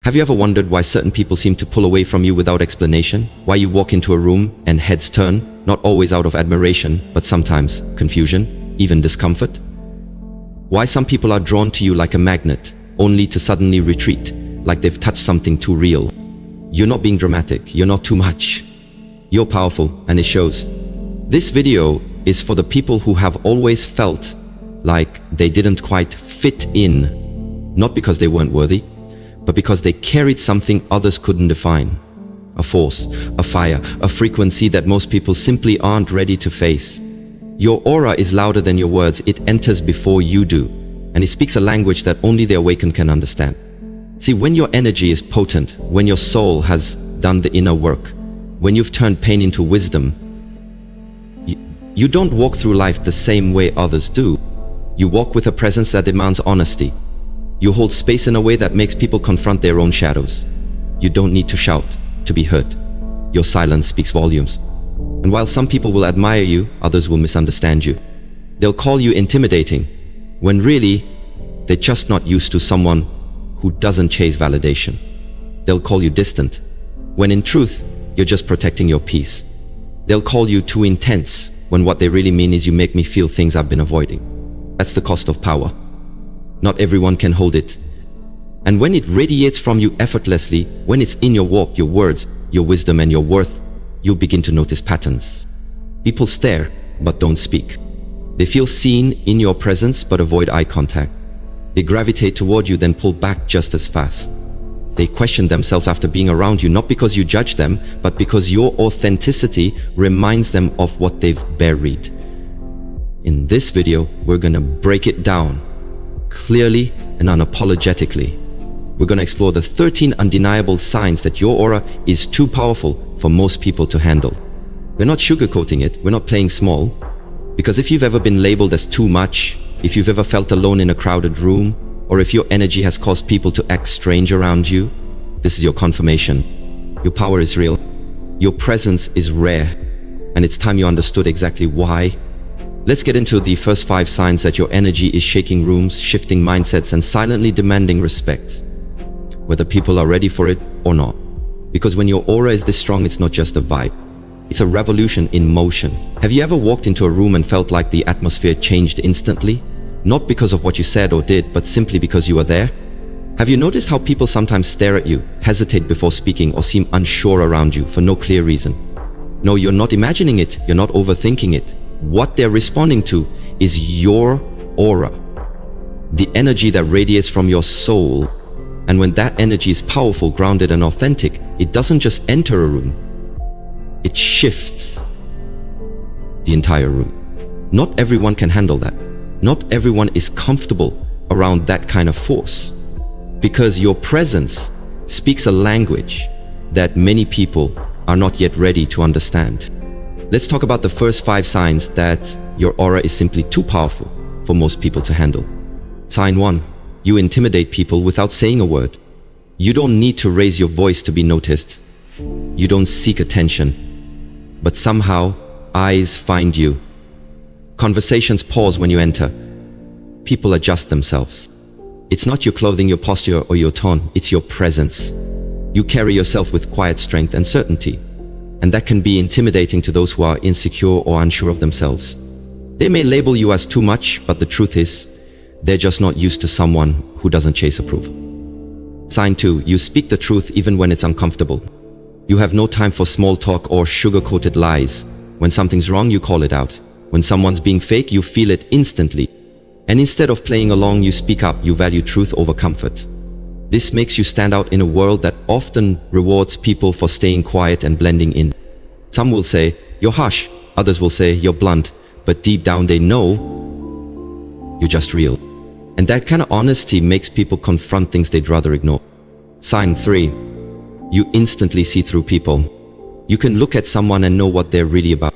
Have you ever wondered why certain people seem to pull away from you without explanation? Why you walk into a room and heads turn, not always out of admiration, but sometimes confusion, even discomfort? Why some people are drawn to you like a magnet, only to suddenly retreat, like they've touched something too real? You're not being dramatic, you're not too much. You're powerful, and it shows. This video is for the people who have always felt like they didn't quite fit in, not because they weren't worthy, but because they carried something others couldn't define. A force, a fire, a frequency that most people simply aren't ready to face. Your aura is louder than your words. It enters before you do, and it speaks a language that only the awakened can understand. See, when your energy is potent, when your soul has done the inner work, when you've turned pain into wisdom, you don't walk through life the same way others do. You walk with a presence that demands honesty. You hold space in a way that makes people confront their own shadows. You don't need to shout to be heard. Your silence speaks volumes. And while some people will admire you, others will misunderstand you. They'll call you intimidating, when really, they're just not used to someone who doesn't chase validation. They'll call you distant, when in truth, you're just protecting your peace. They'll call you too intense, when what they really mean is you make me feel things I've been avoiding. That's the cost of power. Not everyone can hold it. And when it radiates from you effortlessly, when it's in your walk, your words, your wisdom and your worth, you'll begin to notice patterns. People stare, but don't speak. They feel seen in your presence, but avoid eye contact. They gravitate toward you, then pull back just as fast. They question themselves after being around you, not because you judge them, but because your authenticity reminds them of what they've buried. In this video, we're gonna break it down clearly and unapologetically. We're gonna explore the 13 undeniable signs that your aura is too powerful for most people to handle. We're not sugarcoating it, we're not playing small. Because if you've ever been labeled as too much, if you've ever felt alone in a crowded room, or if your energy has caused people to act strange around you, this is your confirmation. Your power is real. Your presence is rare. And it's time you understood exactly why. Let's get into the first 5 signs that your energy is shaking rooms, shifting mindsets, and silently demanding respect, whether people are ready for it or not. Because when your aura is this strong, it's not just a vibe. It's a revolution in motion. Have you ever walked into a room and felt like the atmosphere changed instantly? Not because of what you said or did, but simply because you were there? Have you noticed how people sometimes stare at you, hesitate before speaking, or seem unsure around you for no clear reason? No, you're not imagining it, you're not overthinking it. What they're responding to is your aura, the energy that radiates from your soul. And when that energy is powerful, grounded, and authentic, it doesn't just enter a room, it shifts the entire room. Not everyone can handle that. Not everyone is comfortable around that kind of force, because your presence speaks a language that many people are not yet ready to understand. Let's talk about the first 5 signs that your aura is simply too powerful for most people to handle. Sign 1. You intimidate people without saying a word. You don't need to raise your voice to be noticed. You don't seek attention, but somehow eyes find you. Conversations pause when you enter. People adjust themselves. It's not your clothing, your posture, or your tone, it's your presence. You carry yourself with quiet strength and certainty, and that can be intimidating to those who are insecure or unsure of themselves. They may label you as too much, but the truth is, they're just not used to someone who doesn't chase approval. Sign 2. You speak the truth even when it's uncomfortable. You have no time for small talk or sugar-coated lies. When something's wrong, you call it out. When someone's being fake, you feel it instantly. And instead of playing along, you speak up. You value truth over comfort. This makes you stand out in a world that often rewards people for staying quiet and blending in. Some will say, you're harsh. Others will say, you're blunt. But deep down they know you're just real. And that kind of honesty makes people confront things they'd rather ignore. Sign 3. You instantly see through people. You can look at someone and know what they're really about.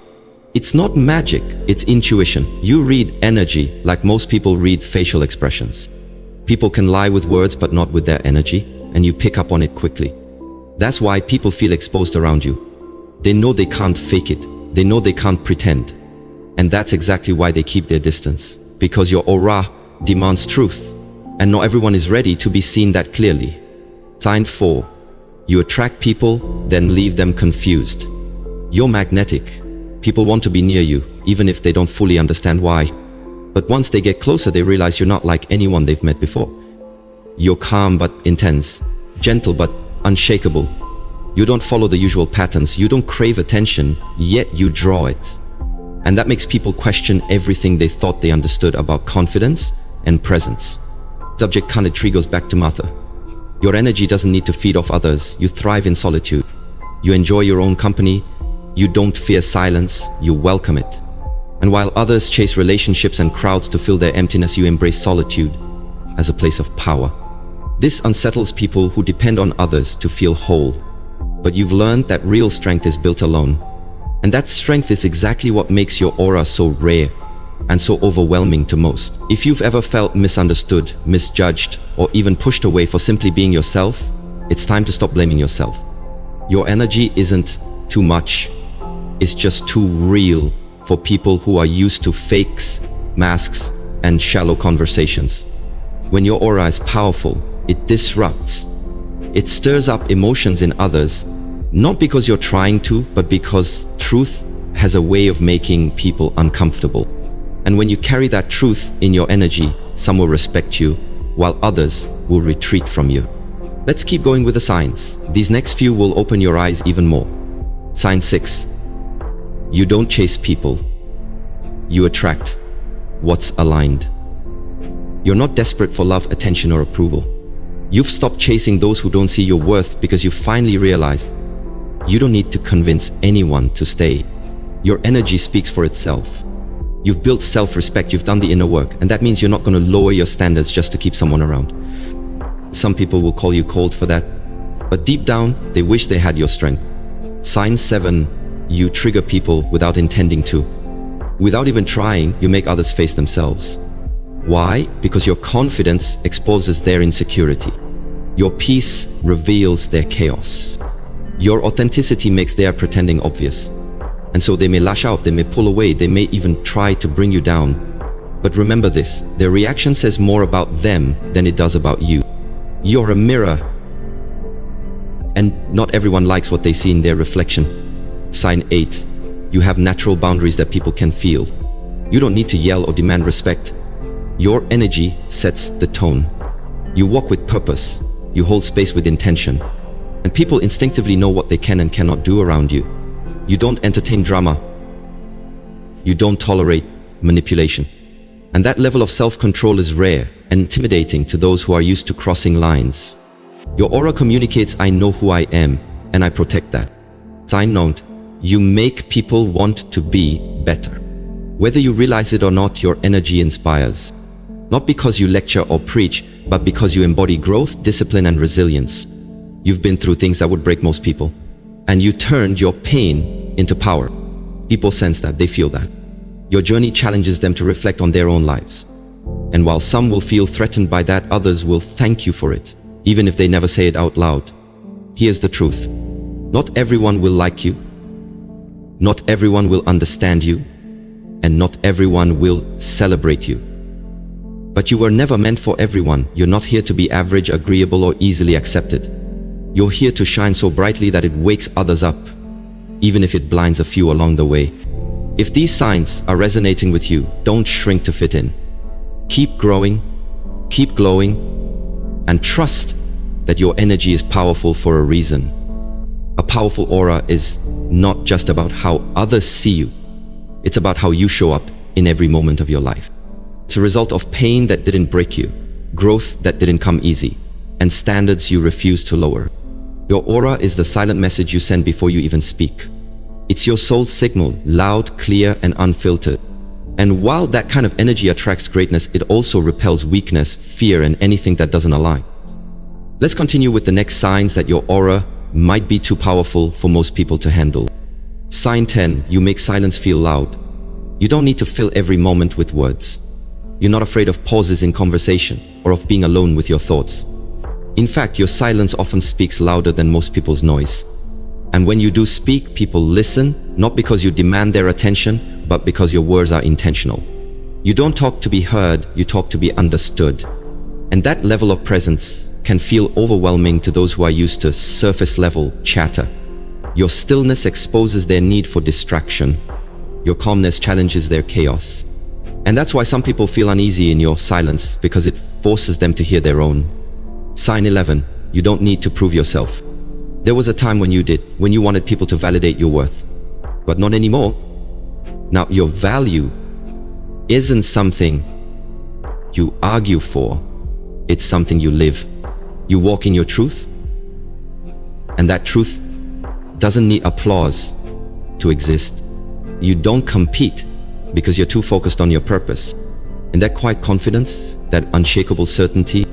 It's not magic, it's intuition. You read energy like most people read facial expressions. People can lie with words but not with their energy, and you pick up on it quickly. That's why people feel exposed around you. They know they can't fake it. They know they can't pretend. And that's exactly why they keep their distance. Because your aura demands truth, and not everyone is ready to be seen that clearly. Sign 4. You attract people, then leave them confused. You're magnetic. People want to be near you, even if they don't fully understand why. But once they get closer, they realize you're not like anyone they've met before. You're calm but intense, gentle but unshakable. You don't follow the usual patterns, you don't crave attention, yet you draw it. And that makes people question everything they thought they understood about confidence and presence. Subject Khaled tree goes back to Martha. Your energy doesn't need to feed off others, you thrive in solitude. You enjoy your own company, you don't fear silence, you welcome it. And while others chase relationships and crowds to fill their emptiness, you embrace solitude as a place of power. This unsettles people who depend on others to feel whole. But you've learned that real strength is built alone. And that strength is exactly what makes your aura so rare and so overwhelming to most. If you've ever felt misunderstood, misjudged, or even pushed away for simply being yourself, it's time to stop blaming yourself. Your energy isn't too much, it's just too real for people who are used to fakes, masks, and shallow conversations. When your aura is powerful, it disrupts. It stirs up emotions in others, not because you're trying to, but because truth has a way of making people uncomfortable. And when you carry that truth in your energy, some will respect you, while others will retreat from you. Let's keep going with the signs. These next few will open your eyes even more. Sign 6. You don't chase people. You attract what's aligned. You're not desperate for love, attention, or approval. You've stopped chasing those who don't see your worth because you finally realized you don't need to convince anyone to stay. Your energy speaks for itself. You've built self-respect, you've done the inner work, and that means you're not going to lower your standards just to keep someone around. Some people will call you cold for that, but deep down, they wish they had your strength. Sign 7. You trigger people without intending to. Without even trying, you make others face themselves. Why? Because your confidence exposes their insecurity. Your peace reveals their chaos. Your authenticity makes their pretending obvious. And so they may lash out, they may pull away, they may even try to bring you down. But remember this, their reaction says more about them than it does about you. You're a mirror, and not everyone likes what they see in their reflection. Sign 8. You have natural boundaries that people can feel. You don't need to yell or demand respect. Your energy sets the tone. You walk with purpose. You hold space with intention. And people instinctively know what they can and cannot do around you. You don't entertain drama. You don't tolerate manipulation. And that level of self-control is rare and intimidating to those who are used to crossing lines. Your aura communicates, I know who I am, and I protect that. Sign 9. You make people want to be better. Whether you realize it or not, your energy inspires. Not because you lecture or preach, but because you embody growth, discipline, and resilience. You've been through things that would break most people, and you turned your pain into power. People sense that, they feel that. Your journey challenges them to reflect on their own lives. And while some will feel threatened by that, others will thank you for it, even if they never say it out loud. Here's the truth. Not everyone will like you. Not everyone will understand you. And not everyone will celebrate you. But you were never meant for everyone. You're not here to be average, agreeable, or easily accepted. You're here to shine so brightly that it wakes others up, even if it blinds a few along the way. If these signs are resonating with you, don't shrink to fit in. Keep growing, keep glowing, and trust that your energy is powerful for a reason. A powerful aura is not just about how others see you. It's about how you show up in every moment of your life. It's a result of pain that didn't break you, growth that didn't come easy, and standards you refuse to lower. Your aura is the silent message you send before you even speak. It's your soul's signal, loud, clear, and unfiltered. And while that kind of energy attracts greatness, it also repels weakness, fear, and anything that doesn't align. Let's continue with the next signs that your aura might be too powerful for most people to handle. Sign 10. You make silence feel loud. You don't need to fill every moment with words. You're not afraid of pauses in conversation or of being alone with your thoughts. In fact, your silence often speaks louder than most people's noise. And when you do speak, people listen, not because you demand their attention, but because your words are intentional. You don't talk to be heard, you talk to be understood. And that level of presence can feel overwhelming to those who are used to surface-level chatter. Your stillness exposes their need for distraction. Your calmness challenges their chaos. And that's why some people feel uneasy in your silence, because it forces them to hear their own. Sign 11. You don't need to prove yourself. There was a time when you did, when you wanted people to validate your worth. But not anymore. Now, your value isn't something you argue for. It's something you live. You walk in your truth. And that truth doesn't need applause to exist. You don't compete because you're too focused on your purpose. And that quiet confidence, that unshakable certainty,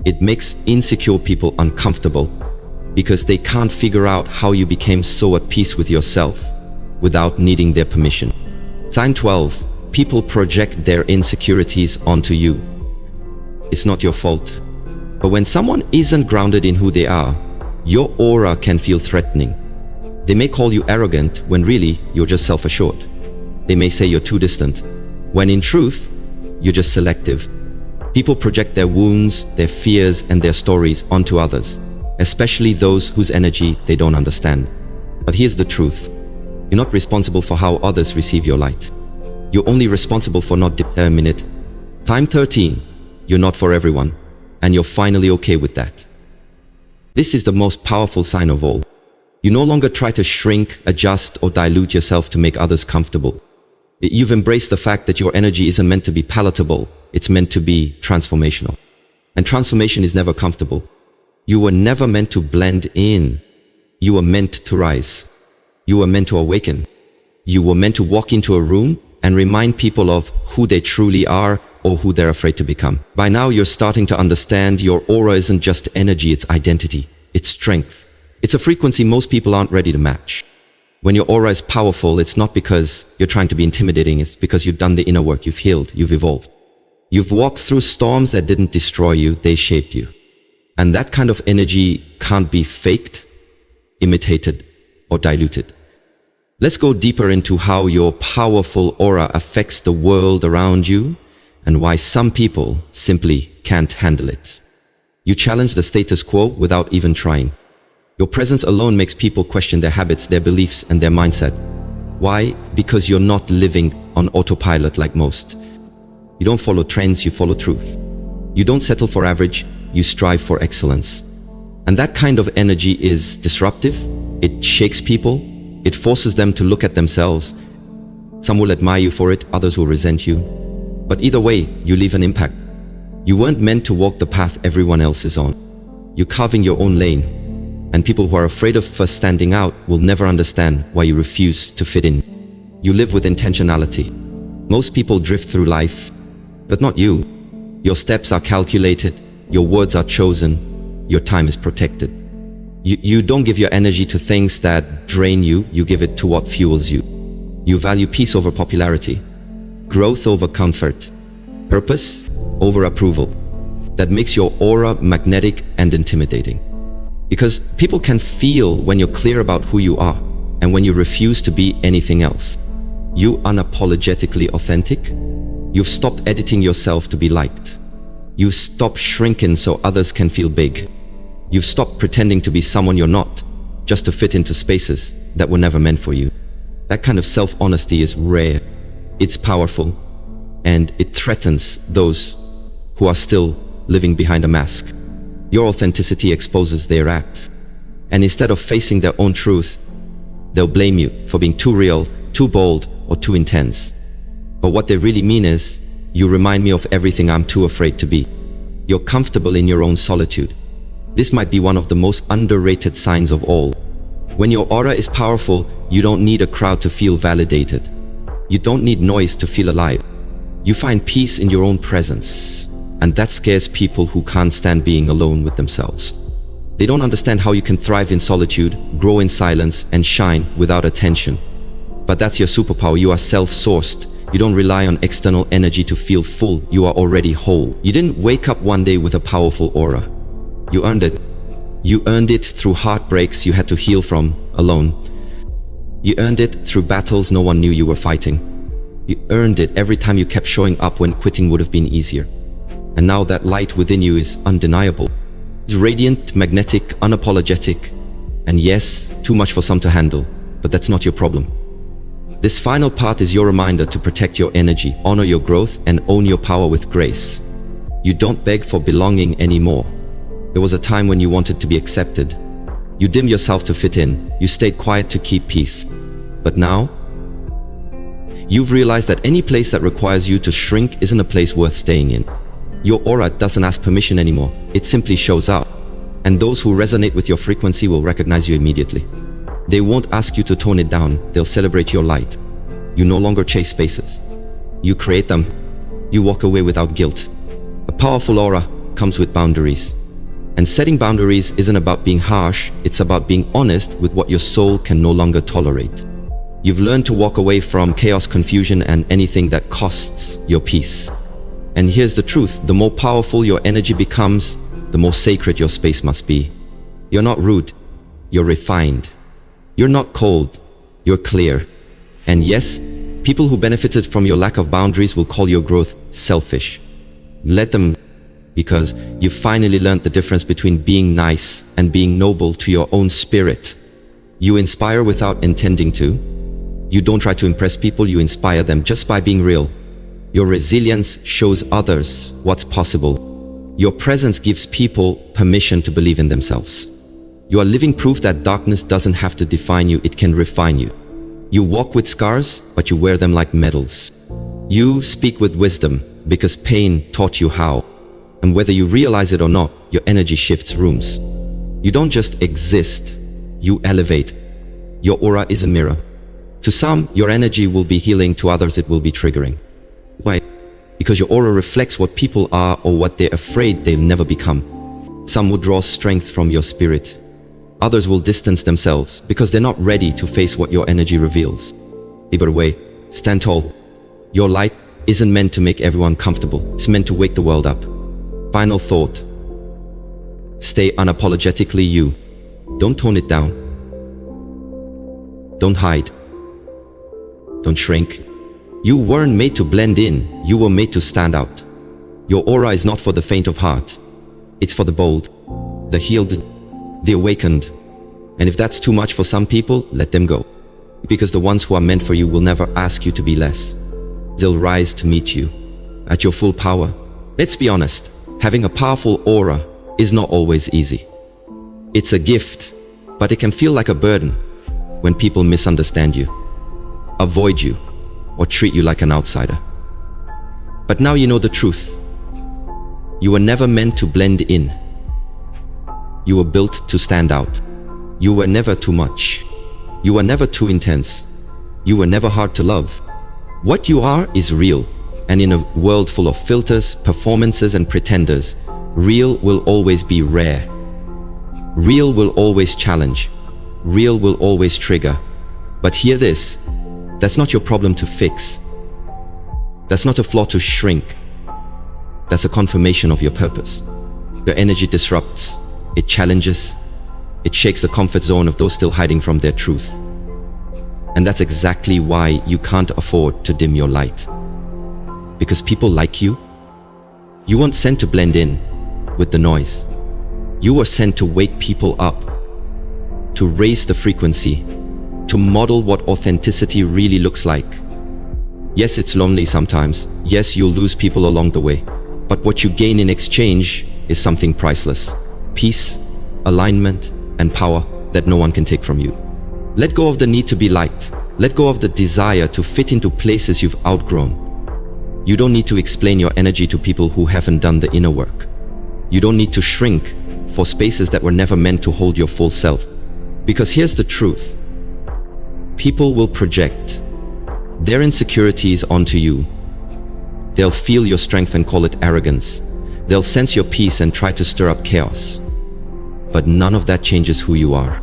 it makes insecure people uncomfortable because they can't figure out how you became so at peace with yourself without needing their permission. Sign 12. People project their insecurities onto you. It's not your fault. But when someone isn't grounded in who they are, your aura can feel threatening. They may call you arrogant when really you're just self-assured. They may say you're too distant, when in truth, you're just selective. People project their wounds, their fears, and their stories onto others, especially those whose energy they don't understand. But here's the truth. You're not responsible for how others receive your light. You're only responsible for not determining it. Time 13. You're not for everyone, and you're finally okay with that. This is the most powerful sign of all. You no longer try to shrink, adjust, or dilute yourself to make others comfortable. You've embraced the fact that your energy isn't meant to be palatable, it's meant to be transformational. And transformation is never comfortable. You were never meant to blend in. You were meant to rise. You were meant to awaken. You were meant to walk into a room and remind people of who they truly are or who they're afraid to become. By now, you're starting to understand your aura isn't just energy, it's identity, it's strength. It's a frequency most people aren't ready to match. When your aura is powerful, it's not because you're trying to be intimidating, it's because you've done the inner work, you've healed, you've evolved. You've walked through storms that didn't destroy you, they shaped you. And that kind of energy can't be faked, imitated, or diluted. Let's go deeper into how your powerful aura affects the world around you and why some people simply can't handle it. You challenge the status quo without even trying. Your presence alone makes people question their habits, their beliefs, and their mindset. Why? Because you're not living on autopilot like most. You don't follow trends, you follow truth. You don't settle for average, you strive for excellence. And that kind of energy is disruptive. It shakes people. It forces them to look at themselves. Some will admire you for it, others will resent you. But either way, you leave an impact. You weren't meant to walk the path everyone else is on. You're carving your own lane. And people who are afraid of first standing out will never understand why you refuse to fit in. You live with intentionality. Most people drift through life, but not you. Your steps are calculated, your words are chosen, your time is protected. You don't give your energy to things that drain you, you give it to what fuels you. You value peace over popularity, growth over comfort, purpose over approval. That makes your aura magnetic and intimidating. Because people can feel when you're clear about who you are and when you refuse to be anything else. You unapologetically authentic. You've stopped editing yourself to be liked. You've stopped shrinking so others can feel big. You've stopped pretending to be someone you're not, just to fit into spaces that were never meant for you. That kind of self-honesty is rare. It's powerful, and it threatens those who are still living behind a mask. Your authenticity exposes their act. And instead of facing their own truth, they'll blame you for being too real, too bold, or too intense. But what they really mean is, you remind me of everything I'm too afraid to be. You're comfortable in your own solitude. This might be one of the most underrated signs of all. When your aura is powerful, you don't need a crowd to feel validated. You don't need noise to feel alive. You find peace in your own presence. And that scares people who can't stand being alone with themselves. They don't understand how you can thrive in solitude, grow in silence, and shine without attention. But that's your superpower. You are self-sourced. You don't rely on external energy to feel full. You are already whole. You didn't wake up one day with a powerful aura. You earned it. You earned it through heartbreaks you had to heal from alone. You earned it through battles no one knew you were fighting. You earned it every time you kept showing up when quitting would have been easier. And now that light within you is undeniable. It's radiant, magnetic, unapologetic, and yes, too much for some to handle, but that's not your problem. This final part is your reminder to protect your energy, honor your growth, and own your power with grace. You don't beg for belonging anymore. There was a time when you wanted to be accepted. You dimmed yourself to fit in. You stayed quiet to keep peace. But now, you've realized that any place that requires you to shrink isn't a place worth staying in. Your aura doesn't ask permission anymore. It simply shows up. And those who resonate with your frequency will recognize you immediately. They won't ask you to tone it down. They'll celebrate your light. You no longer chase spaces. You create them. You walk away without guilt. A powerful aura comes with boundaries. And setting boundaries isn't about being harsh, it's about being honest with what your soul can no longer tolerate. You've learned to walk away from chaos, confusion, and anything that costs your peace. And here's the truth, the more powerful your energy becomes, the more sacred your space must be. You're not rude, you're refined. You're not cold, you're clear. And yes, people who benefited from your lack of boundaries will call your growth selfish. Let them, because you finally learned the difference between being nice and being noble to your own spirit. You inspire without intending to. You don't try to impress people, you inspire them just by being real. Your resilience shows others what's possible. Your presence gives people permission to believe in themselves. You are living proof that darkness doesn't have to define you, it can refine you. You walk with scars, but you wear them like medals. You speak with wisdom because pain taught you how. And whether you realize it or not, your energy shifts rooms. You don't just exist, you elevate. Your aura is a mirror. To some, your energy will be healing, to others it will be triggering. Why? Because your aura reflects what people are or what they're afraid they'll never become. Some will draw strength from your spirit. Others will distance themselves because they're not ready to face what your energy reveals. Either way, stand tall. Your light isn't meant to make everyone comfortable. It's meant to wake the world up. Final thought. Stay unapologetically you. Don't tone it down. Don't hide. Don't shrink. You weren't made to blend in, you were made to stand out. Your aura is not for the faint of heart. It's for the bold, the healed, the awakened. And if that's too much for some people, let them go. Because the ones who are meant for you will never ask you to be less. They'll rise to meet you at your full power. Let's be honest, having a powerful aura is not always easy. It's a gift, but it can feel like a burden when people misunderstand you, avoid you, or treat you like an outsider. But now you know the truth. You were never meant to blend in. You were built to stand out. You were never too much. You were never too intense. You were never hard to love. What you are is real, and in a world full of filters, performances, and pretenders, real will always be rare. Real will always challenge. Real will always trigger. But hear this, that's not your problem to fix. That's not a flaw to shrink. That's a confirmation of your purpose. Your energy disrupts, it challenges, it shakes the comfort zone of those still hiding from their truth. And that's exactly why you can't afford to dim your light. Because people like you, you weren't sent to blend in with the noise. You were sent to wake people up, to raise the frequency, to model what authenticity really looks like. Yes, it's lonely sometimes. Yes, you'll lose people along the way. But what you gain in exchange is something priceless. Peace, alignment, and power that no one can take from you. Let go of the need to be liked. Let go of the desire to fit into places you've outgrown. You don't need to explain your energy to people who haven't done the inner work. You don't need to shrink for spaces that were never meant to hold your full self. Because here's the truth. People will project their insecurities onto you. They'll feel your strength and call it arrogance. They'll sense your peace and try to stir up chaos. But none of that changes who you are.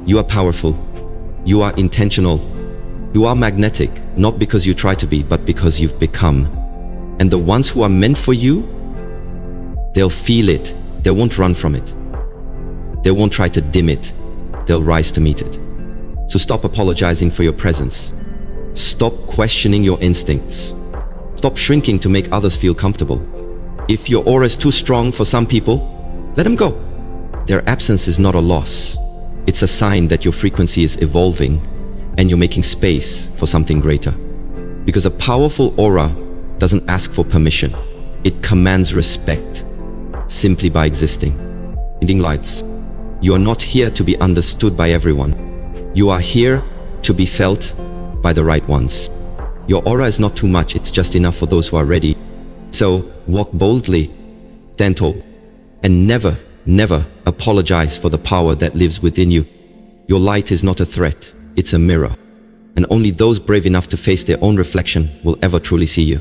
You are powerful. You are intentional. You are magnetic, not because you try to be, but because you've become. And the ones who are meant for you, they'll feel it. They won't run from it. They won't try to dim it. They'll rise to meet it. So stop apologizing for your presence. Stop questioning your instincts. Stop shrinking to make others feel comfortable. If your aura is too strong for some people, let them go. Their absence is not a loss. It's a sign that your frequency is evolving and you're making space for something greater. Because a powerful aura doesn't ask for permission. It commands respect simply by existing. Leading lights. You are not here to be understood by everyone. You are here to be felt by the right ones. Your aura is not too much, it's just enough for those who are ready. So walk boldly, stand tall, and never, never apologize for the power that lives within you. Your light is not a threat, it's a mirror. And only those brave enough to face their own reflection will ever truly see you.